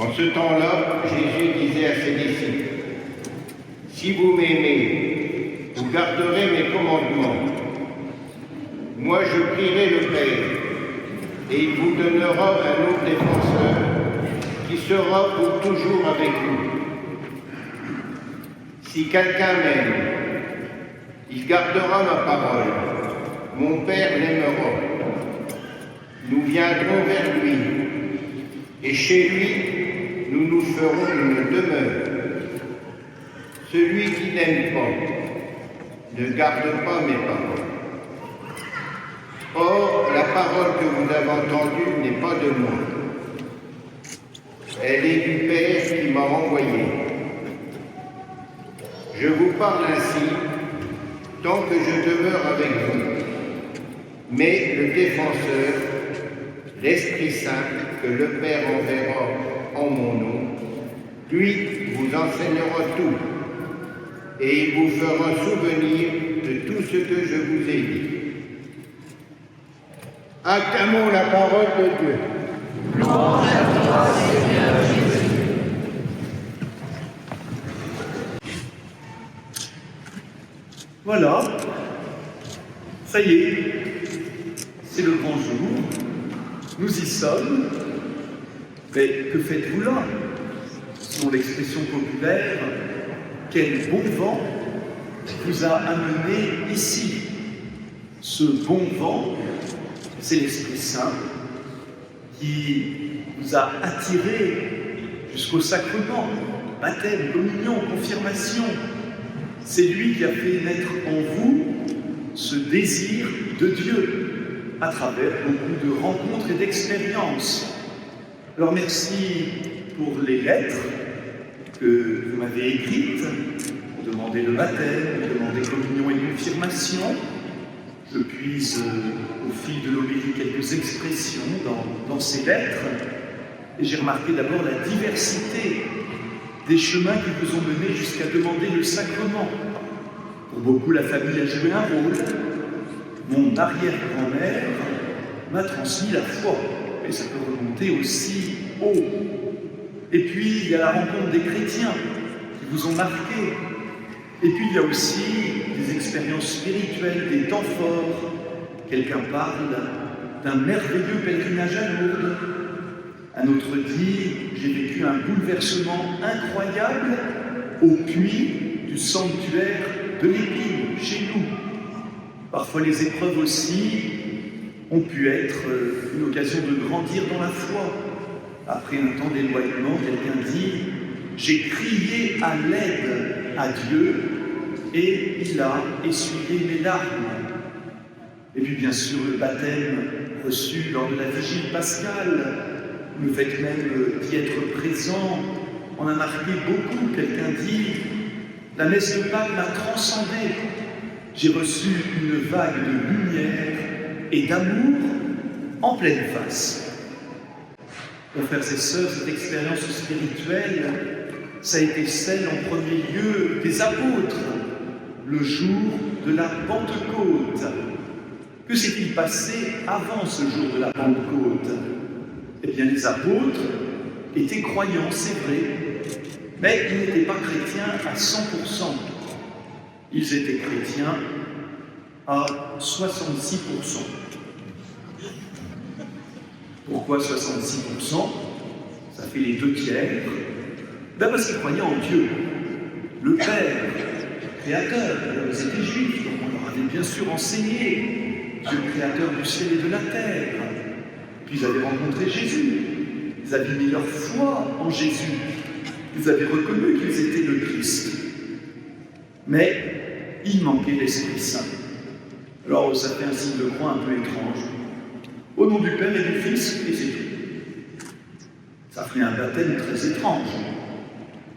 En ce temps-là, Jésus disait à ses disciples, « Si vous m'aimez, vous garderez mes commandements. Moi, je prierai le Père, et il vous donnera un autre défenseur qui sera pour toujours avec vous. Si quelqu'un m'aime, il gardera ma parole. Mon Père l'aimera. Nous viendrons vers lui, et chez lui, nous nous ferons une demeure. Celui qui n'aime pas ne garde pas mes paroles. Or, la parole que vous avez entendue n'est pas de moi. Elle est du Père qui m'a envoyé. Je vous parle ainsi, tant que je demeure avec vous. Mais le défenseur, l'Esprit Saint, que le Père enverra en mon nom, lui vous enseignera tout, et il vous fera souvenir de tout ce que je vous ai dit. Acclamons la parole de Dieu. Louange à toi, Seigneur Jésus. Voilà, ça y est, c'est le grand jour, nous y sommes, mais que faites-vous là? Selon l'expression populaire, quel bon vent vous a amené ici? Ce bon vent, c'est l'Esprit Saint qui vous a attiré jusqu'au sacrement, baptême, communion, confirmation. C'est lui qui a fait naître en vous ce désir de Dieu à travers beaucoup de rencontres et d'expériences. Alors merci pour les lettres que vous m'avez écrites pour demander le baptême, pour demander communion et confirmation. Je puise au fil de l'homélie quelques expressions dans ces lettres et j'ai remarqué d'abord la diversité des chemins qui vous ont mené jusqu'à demander le sacrement. Pour beaucoup, la famille a joué un rôle. Mon arrière-grand-mère m'a transmis la foi, et ça peut remonter aussi haut. Et puis, il y a la rencontre des chrétiens qui vous ont marqué. Et puis, il y a aussi des expériences spirituelles, des temps forts. Quelqu'un parle d'un merveilleux pèlerinage à Lourdes. Un autre dit, j'ai vécu un bouleversement incroyable au puits du sanctuaire de l'Épine, chez nous. Parfois les épreuves aussi ont pu être une occasion de grandir dans la foi. Après un temps d'éloignement, quelqu'un dit, j'ai crié à l'aide à Dieu et il a essuyé mes larmes. Et puis bien sûr le baptême reçu lors de la vigile pascale. Le fait même d'y être présent en a marqué beaucoup. Quelqu'un dit, la messe de Pâques m'a transcendé. J'ai reçu une vague de lumière et d'amour en pleine face. Mon frères et sœurs, cette expérience spirituelle, ça a été celle en premier lieu des apôtres, le jour de la Pentecôte. Que s'est-il passé avant ce jour de la Pentecôte? Eh bien, les apôtres étaient croyants, c'est vrai, mais ils n'étaient pas chrétiens à 100%. Ils étaient chrétiens à 66%. Pourquoi 66%? Ça fait les 2 tiers. Ben parce qu'ils croyaient en Dieu, le Père, créateur. Ils étaient juifs, donc on leur avait bien sûr enseigné, Dieu créateur du ciel et de la terre. Puis ils avaient rencontré Jésus, ils avaient mis leur foi en Jésus, ils avaient reconnu qu'ils étaient le Christ. Mais il manquait l'Esprit Saint. Alors ça fait un signe de croix un peu étrange. Au nom du Père et du Fils, et c'est tout. Ça ferait un baptême très étrange.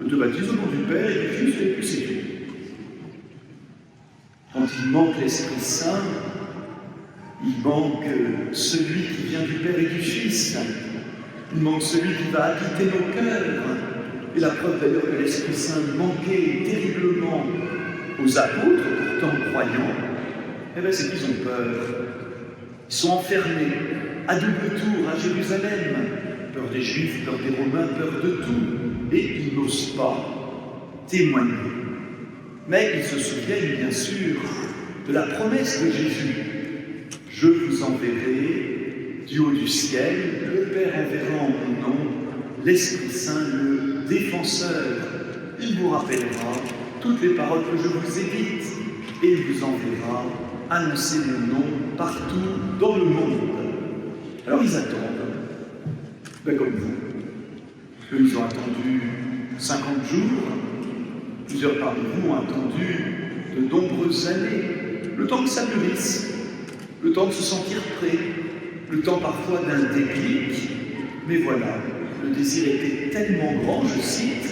Je te baptise au nom du Père et du Fils, et puis c'est tout. Quand il manque l'Esprit Saint, il manque celui qui vient du Père et du Fils. Il manque celui qui va habiter nos cœurs. Et la preuve d'ailleurs que l'Esprit Saint manquait terriblement aux apôtres, pourtant croyants, eh bien c'est qu'ils ont peur. Ils sont enfermés à double tour à Jérusalem. Peur des Juifs, peur des Romains, peur de tout. Et ils n'osent pas témoigner. Mais ils se souviennent bien sûr de la promesse de Jésus. Je vous enverrai du haut du ciel, le Père enverra en mon nom l'Esprit Saint, le défenseur. Il vous rappellera toutes les paroles que je vous ai dites et il vous enverra annoncer mon nom partout dans le monde. Alors ils attendent, comme vous. Eux, ils ont attendu 50 jours. Plusieurs parmi vous ont attendu de nombreuses années, le temps que ça mûrisse, le temps de se sentir prêt, le temps parfois d'un déclic. Mais voilà, le désir était tellement grand, je cite,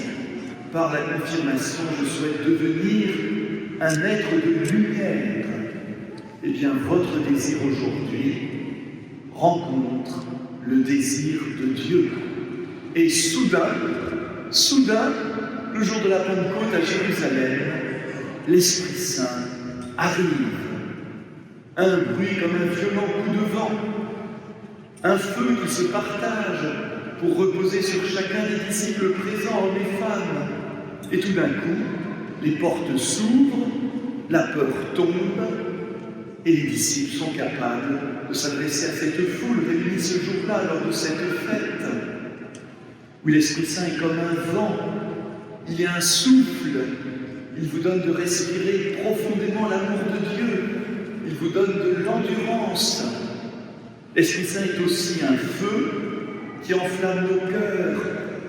par la confirmation, je souhaite devenir un être de lumière. Eh bien, votre désir aujourd'hui rencontre le désir de Dieu. Et soudain, le jour de la Pentecôte à Jérusalem, l'Esprit Saint arrive. Un bruit comme un violent coup de vent, un feu qui se partage pour reposer sur chacun des disciples présents, hommes et femmes. Et tout d'un coup, les portes s'ouvrent, la peur tombe, et les disciples sont capables de s'adresser à cette foule réunie ce jour-là, lors de cette fête, où l'Esprit Saint est comme un vent, il est un souffle, il vous donne de respirer profondément l'amour de Dieu, il vous donne de l'endurance. L'Esprit Saint est aussi un feu qui enflamme nos cœurs,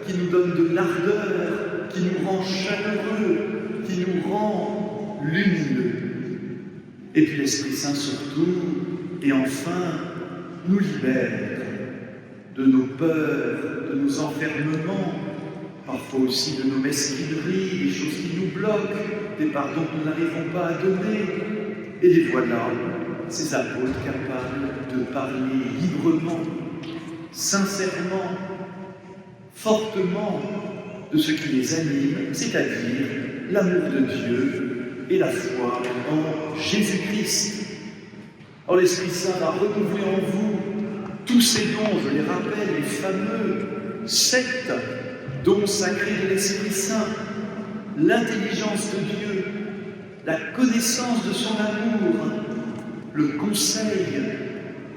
qui nous donne de l'ardeur, qui nous rend chaleureux, qui nous rend lumineux. Et puis l'Esprit Saint surtout, et enfin, nous libère de nos peurs, de nos enfermements, parfois aussi de nos mesquineries, des choses qui nous bloquent, des pardons que nous n'arrivons pas à donner. Et les voilà, ces apôtres capables de parler librement, sincèrement, fortement de ce qui les anime, c'est-à-dire l'amour de Dieu et la foi en Jésus-Christ. Or, l'Esprit Saint va renouveler en vous tous ces dons, je les rappelle, les fameux 7 dons sacrés de l'Esprit Saint, l'intelligence de Dieu, la connaissance de son amour, le conseil,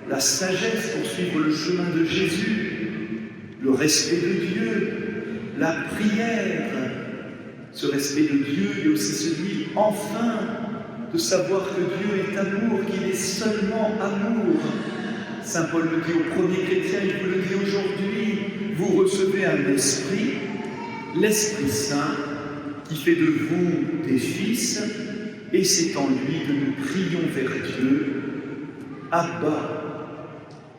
la sagesse pour suivre le chemin de Jésus, le respect de Dieu, la prière. Ce respect de Dieu est aussi celui, enfin, de savoir que Dieu est amour, qu'il est seulement amour. Saint Paul le dit aux premiers chrétiens, il vous le dit aujourd'hui, vous recevez un esprit, l'Esprit Saint, qui fait de vous des fils, et c'est en lui que nous prions vers Dieu, Abba,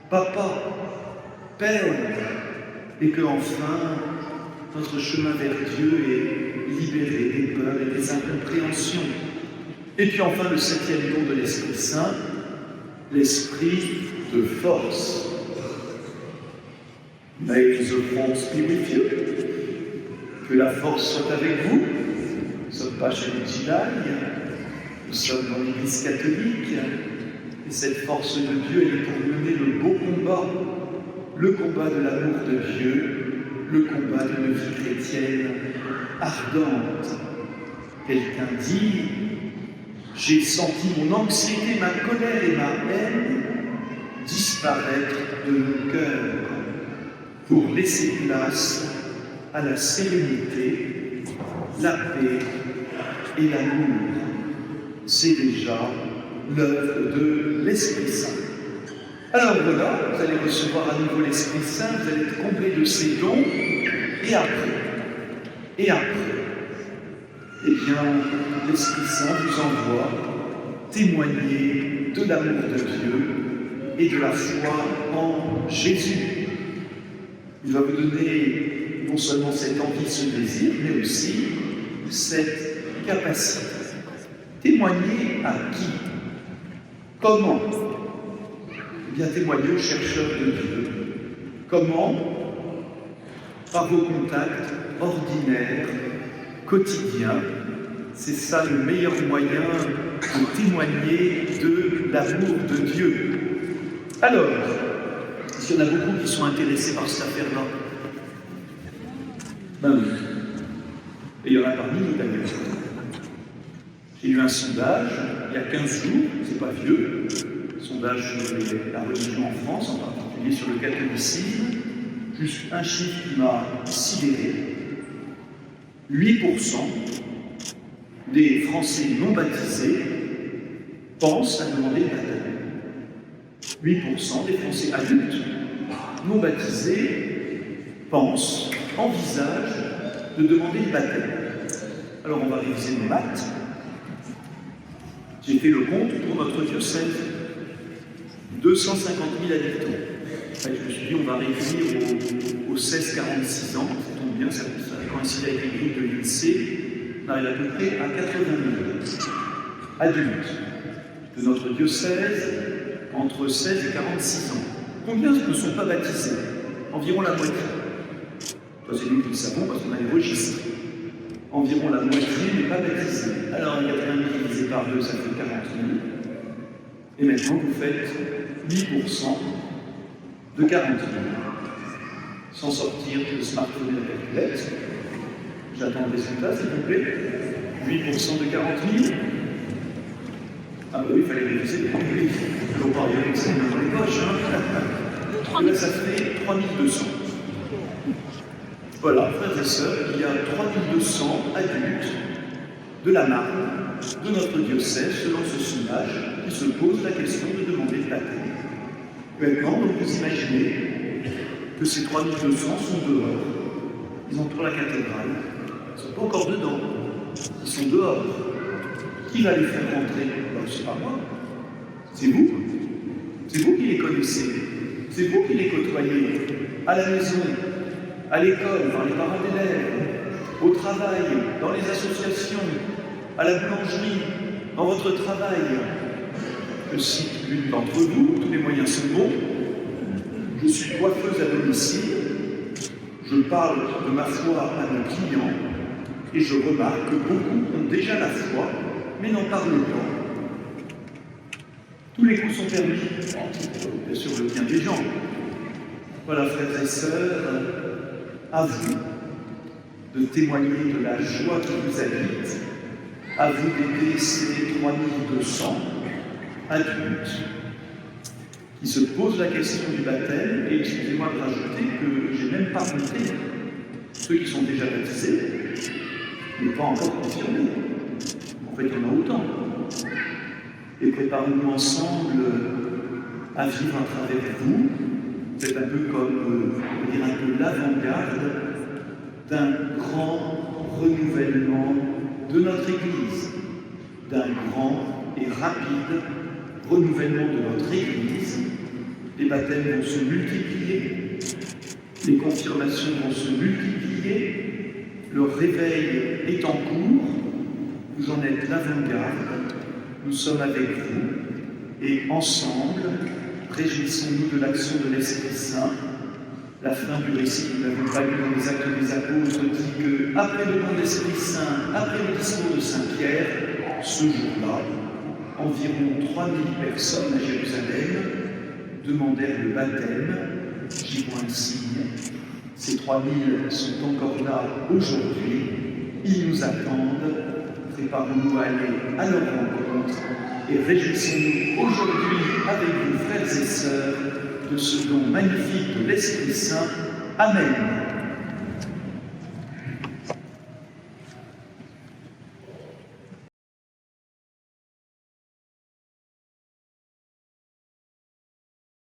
Papa, Père, et que enfin, notre chemin vers Dieu est libéré des peurs et des incompréhensions. Et puis enfin, le 7e don de l'Esprit Saint, l'esprit de force. May the force be with you. Que la force soit avec vous. Nous ne sommes pas chez les Gilaï, nous sommes dans l'Église catholique. Et cette force de Dieu, elle est pour mener le beau combat. Le combat de l'amour de Dieu, le combat d'une vie chrétienne ardente. Quelqu'un dit, j'ai senti mon anxiété, ma colère et ma haine disparaître de mon cœur pour laisser place à la sérénité, la paix et l'amour. C'est déjà l'œuvre de l'Esprit Saint. Alors voilà, vous allez recevoir à nouveau l'Esprit Saint, vous allez être comblés de ses dons, et après, eh bien, l'Esprit Saint vous envoie témoigner de l'amour de Dieu et de la foi en Jésus. Il va vous donner non seulement cette envie, ce désir, mais aussi cette capacité. Témoigner à qui? Comment? Eh bien, témoigner aux chercheurs de Dieu. Comment? Par vos contacts ordinaires, quotidiens. C'est ça le meilleur moyen de témoigner de l'amour de Dieu. Alors, Est-ce qu'il y en a beaucoup qui sont intéressés par cette affaire-là? Ben oui. Et il y en a parmi nous d'ailleurs. J'ai eu un sondage il y a 15 jours, c'est pas vieux, sondage sur la religion en France, en particulier sur le catholicisme, juste un chiffre qui m'a sidéré. 8% des Français non baptisés pensent à demander le baptême. 8% des Français adultes non baptisés pensent, envisagent de demander le baptême. Alors on va réviser nos maths. J'ai fait le compte pour notre diocèse. 250 000 habitants. Enfin, je me suis dit, on va réduire aux 16-46 ans, ça tombe bien, ça coïncide avec les grilles de l'INSEE, on arrive à peu près à 80 000 adultes de notre diocèse entre 16 et 46 ans. Combien ne sont pas baptisés? Environ la moitié. Ça, c'est nous qui le savons parce qu'on a les registres. Environ la moitié n'est pas baptisée. Alors, 80 000 divisé par 2, ça fait 40 000. Et maintenant, vous faites 8% de 40 000. Sans sortir le smartphone et la calculette. J'attends le résultat, s'il vous plaît. 8% de 40 000. Ah bah oui, il fallait réviser les prix. Je ne vais pas arriver avec ça dans les poches. Hein. Là, ça fait 3 200. Voilà, frères et sœurs, il y a 3 200 adultes de la Marne, de notre diocèse, selon ce sondage, qui se posent la question de demander le baptême. Maintenant, donc, vous imaginez que ces 3 200 sont dehors. Ils entourent la cathédrale. Ils ne sont pas encore dedans. Ils sont dehors. Qui va les faire rentrer? Ben, c'est pas moi. C'est vous. C'est vous qui les connaissez. C'est vous qui les côtoyez. À la maison, à l'école, par les parents d'élèves, au travail, dans les associations, à la boulangerie, dans votre travail. Je cite l'une d'entre vous, tous les moyens sont bons. Je suis coiffeuse à domicile. Je parle de ma foi à nos clients et je remarque que beaucoup ont déjà la foi, mais n'en parlent pas. Tous les coups sont permis, bien sûr le bien des gens. Voilà, frères et sœurs, à vous de témoigner de la joie qui vous habite, à vous d'aider ces 3200 adultes qui se posent la question du baptême, et excusez-moi de rajouter que je n'ai même pas compté ceux qui sont déjà baptisés, mais pas encore confirmés. En fait, il y en a autant. Et préparons-nous ensemble à vivre à travers vous. C'est un peu comme, on va dire, un peu l'avant-garde d'un grand renouvellement de notre Église, d'un grand et rapide renouvellement de notre Église. Les baptêmes vont se multiplier, les confirmations vont se multiplier, le réveil est en cours, vous en êtes l'avant-garde, nous sommes avec vous, et ensemble, réjouissons-nous de l'action de l'Esprit Saint. La fin du récit que nous n'avons pas lu dans les Actes des Apôtres dit que, après le don de l'Esprit Saint, après le discours de Saint-Pierre, ce jour-là, environ 3000 personnes à Jérusalem demandèrent le baptême. J'y vois un signe. Ces 3000 sont encore là aujourd'hui. Ils nous attendent. Préparons-nous à aller à leur rencontre et réjouissons-nous aujourd'hui avec vous, frères et sœurs, de ce don magnifique de l'Esprit Saint. Amen.